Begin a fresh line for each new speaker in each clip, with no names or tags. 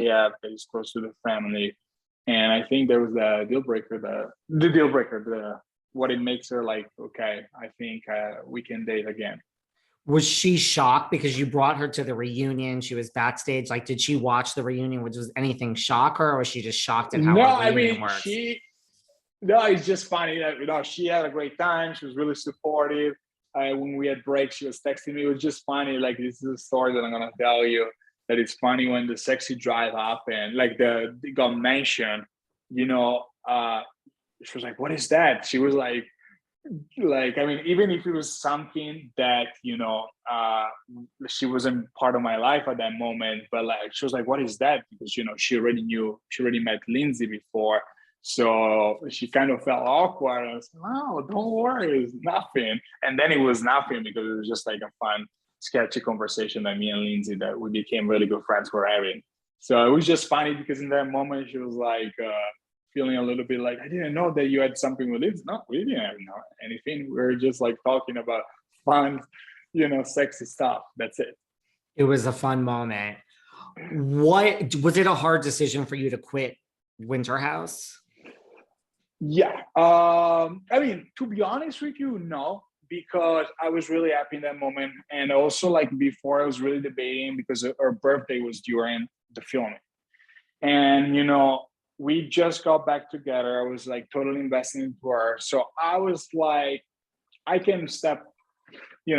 that is close to the family. And I think there was the deal breaker, the deal breaker, what it makes her like, okay, I think we can date again.
Was she shocked because you brought her to the reunion? She was backstage. Like, did she watch the reunion? Was anything shock her, or was she just shocked at how
No,
a
I
reunion
mean,
works?
no, it's just funny that, she had a great time. She was really supportive. When we had breaks, she was texting me. It was just funny. Like, this is a story that I'm going to tell you, that it's funny when the sexy drive happened, like it got mentioned, she was like, what is that? She was like, I mean, even if it was something that, she wasn't part of my life at that moment, but like, she was like, what is that? Because, she already met Lindsay before. So she kind of felt awkward. I was like, oh, don't worry, it's nothing. And then it was nothing, because it was just like a fun, sketchy conversation that me and Lindsay, that we became really good friends, were having. So it was just funny, because in that moment she was like, feeling a little bit like, I didn't know that you had something with Lindsay. No, we didn't have anything. We were just like talking about fun, sexy stuff. That's it.
It was a fun moment. What was it a hard decision for you to quit Winter House?
Yeah. I mean, to be honest with you, no, because I was really happy in that moment. And also, like, before, I was really debating, because her birthday was during the filming. And, we just got back together. I was like totally invested into her. So I was like, I can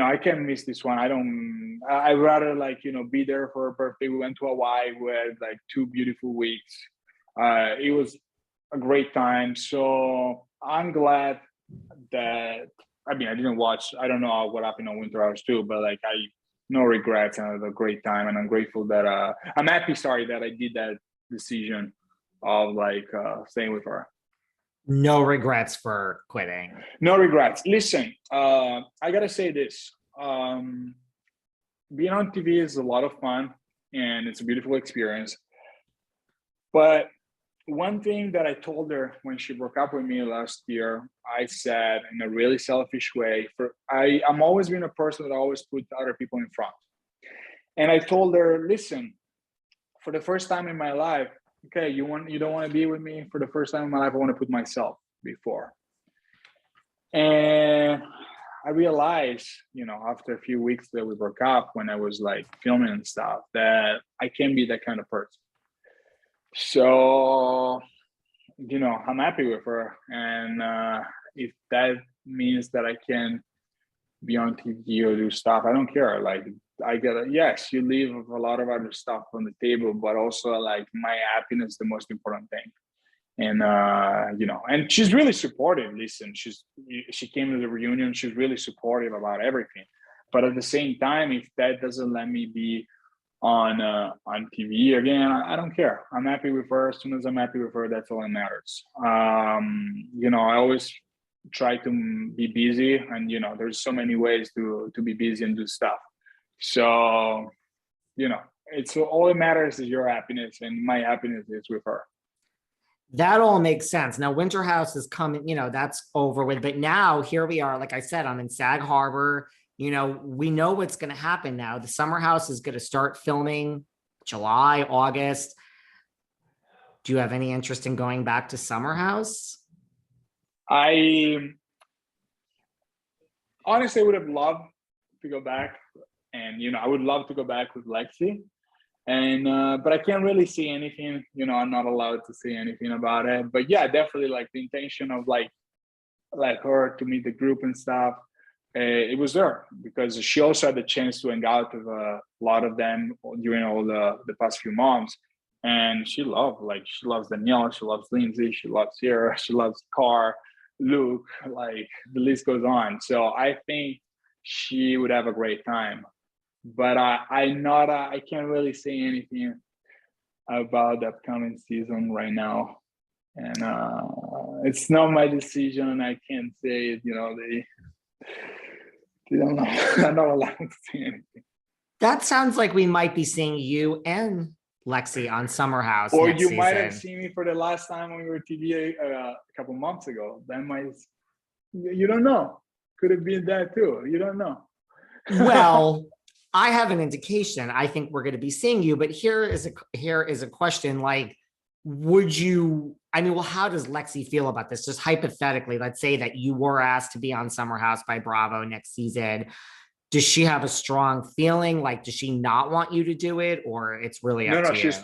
I can't miss this one. I'd rather like, be there for her birthday. We went to Hawaii. We had like 2 beautiful weeks. It was a great time. So I'm glad that, I mean, I didn't watch, I don't know what happened on Winter House too, but like, no regrets, and I had a great time. And I'm grateful that, I'm happy, sorry, that I did that decision of like staying with her.
No regrets for quitting.
No regrets. Listen, I gotta say this. Being on TV is a lot of fun, and it's a beautiful experience. But one thing that I told her when she broke up with me last year, I said in a really selfish way, I'm always been a person that always put other people in front. And I told her, listen, for the first time in my life, okay, you don't want to be with me? For the first time in my life, I want to put myself before. And I realized, after a few weeks that we broke up, when I was like filming and stuff, that I can't be that kind of person. So, I'm happy with her. And if that means that I can be on TV or do stuff, I don't care. Like, yes, you leave a lot of other stuff on the table, but also like my happiness is the most important thing. And, and she's really supportive. Listen, she came to the reunion. She's really supportive about everything. But at the same time, if that doesn't let me be on TV again, I don't care. I'm happy with her. As soon as I'm happy with her, that's all that matters. I always try to be busy, and there's so many ways to be busy and do stuff. So it's all that matters is your happiness, and my happiness is with her.
That all makes sense. Now Winter House is coming, that's over with, but now here we are. Like I said, I'm in Sag Harbor. We know what's going to happen now. The Summer House is going to start filming July, August. Do you have any interest in going back to Summer House?
I honestly would have loved to go back, and I would love to go back with Lexi, and but I can't really see anything. I'm not allowed to say anything about it. But yeah, definitely like the intention of like her to meet the group and stuff. It was there because she also had the chance to hang out with a lot of them during all the past few months. And she loves Danielle, she loves Lindsay, she loves Sierra, she loves Carr, Luke, like the list goes on. So I think she would have a great time. But I can't really say anything about the upcoming season right now. And it's not my decision. I can't say it, they don't know. I'm not allowed to say anything.
That sounds like we might be seeing you and Lexi on Summer House.
Or you might have seen me for the last time when we were TV a couple months ago. That might, you don't know. Could have been that too. You don't know.
Well, I have an indication. I think we're going to be seeing you, but here is a question. Like, would you? I mean, well, how does Lexi feel about this? Just hypothetically, let's say that you were asked to be on Summer House by Bravo next season. Does she have a strong feeling? Like, does she not want you to do it, or it's really
No,
up
no,
to you?
she's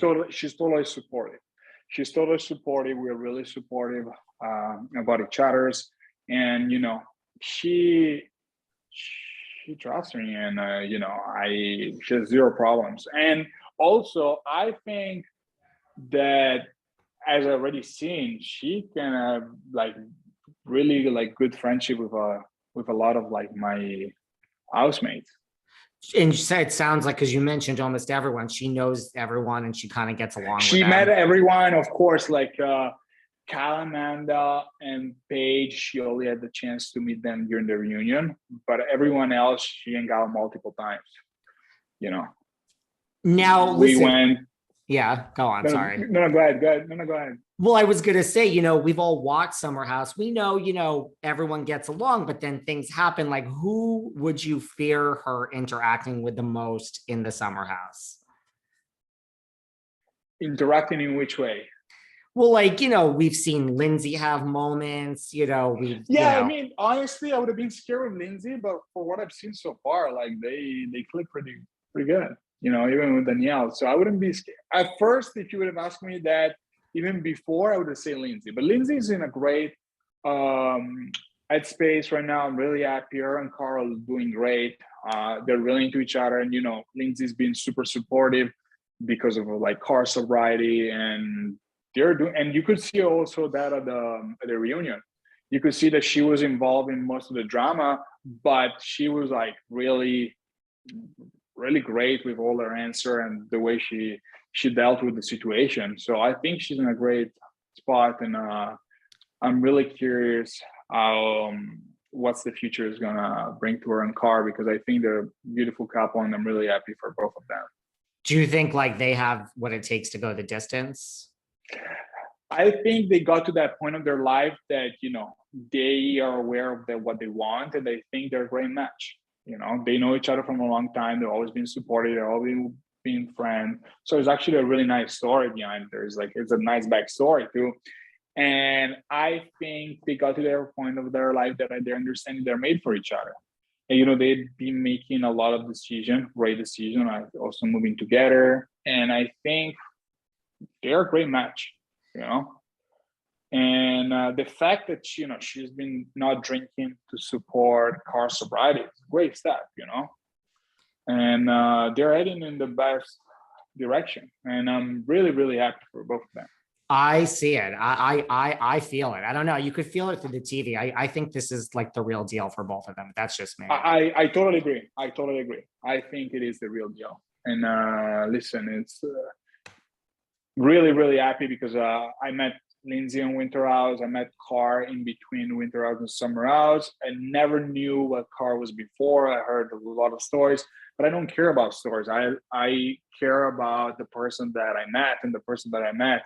totally supportive. She's totally supportive. We're really supportive about each other's, and she trusts me, and she has zero problems. And also, I think that, as I already seen, she can have like really like good friendship with a lot of like my housemates.
And you said it sounds like, because you mentioned almost everyone, she knows everyone and she kind of gets along with
She met
them.
everyone, of course, like Amanda and Paige. She only had the chance to meet them during the reunion, but everyone else she hung out multiple times. You know,
Now,
we
listen,
went.
yeah, go on.
No,
Sorry.
no, no, go ahead, go ahead. No, no, go ahead.
Well, I was going to say, we've all watched Summer House. We know, everyone gets along, but then things happen. Like, who would you fear her interacting with the most in the Summer House?
Interacting in which way?
Well, like, we've seen Lindsay have moments,
Yeah, I mean, honestly, I would have been scared of Lindsay, but for what I've seen so far, like they click pretty good. Even with Danielle. So I wouldn't be scared. At first, if you would have asked me that even before, I would have said Lindsay. But Lindsay's in a great headspace right now. I'm really happy. Her and Carl are doing great. They're really into each other, and Lindsay's been super supportive because of like car sobriety, and they're doing. And you could see also that at the reunion. You could see that she was involved in most of the drama, but she was like really, really great with all her answer and the way she dealt with the situation. So I think she's in a great spot, and I'm really curious what's the future is gonna bring to her and Car, because I think they're a beautiful couple, and I'm really happy for both of them.
Do you think like they have what it takes to go the distance?
I think they got to that point of their life that they are aware of what they want, and they think they're a great match. They know each other from a long time. They've always been supportive. They've always been friends. So it's actually a really nice story behind there. It's a nice backstory too. And I think they got to their point of their life that they're understanding they're made for each other. And they've been making a lot of great decision. Also moving together, and I think they're a great match. And the fact that she's been not drinking to support car sobriety is a great step. And they're heading in the best direction, and I'm really, really happy for both of them.
I see it. I feel it. I don't know. You could feel it through the TV. I think this is like the real deal for both of them. That's just me.
I totally agree. I think it is the real deal. And listen, it's really, really happy because I met Lindsay in Winter House. I met Car in between Winter House and Summer House. I never knew what Car was before. I heard a lot of stories, but I don't care about stories. I care about the person that I met, and the person that I met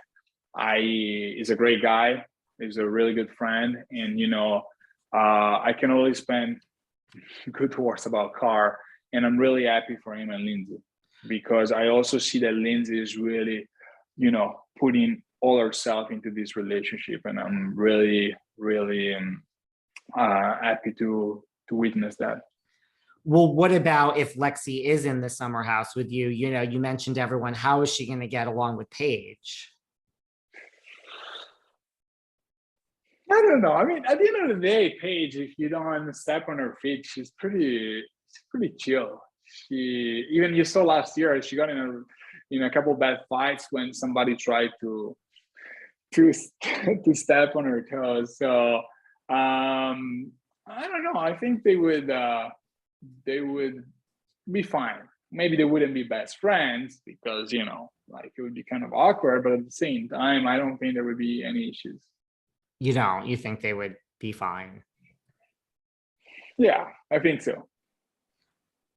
is a great guy. He's a really good friend, and I can only spend good words about Car, and I'm really happy for him and Lindsay, because I also see that Lindsay is really, putting all herself into this relationship, and I'm really, really happy to witness that.
Well, what about if Lexi is in the Summer House with you? You mentioned everyone. How is she going to get along with Paige?
I don't know. I mean, at the end of the day, Paige, if you don't step on her feet, she's pretty chill. Even you saw last year, she got in a couple of bad fights when somebody tried to step on her toes. So I don't know. I think they would be fine. Maybe they wouldn't be best friends because like it would be kind of awkward. But at the same time, I don't think there would be any issues.
You don't? You think they would be fine?
Yeah, I think so.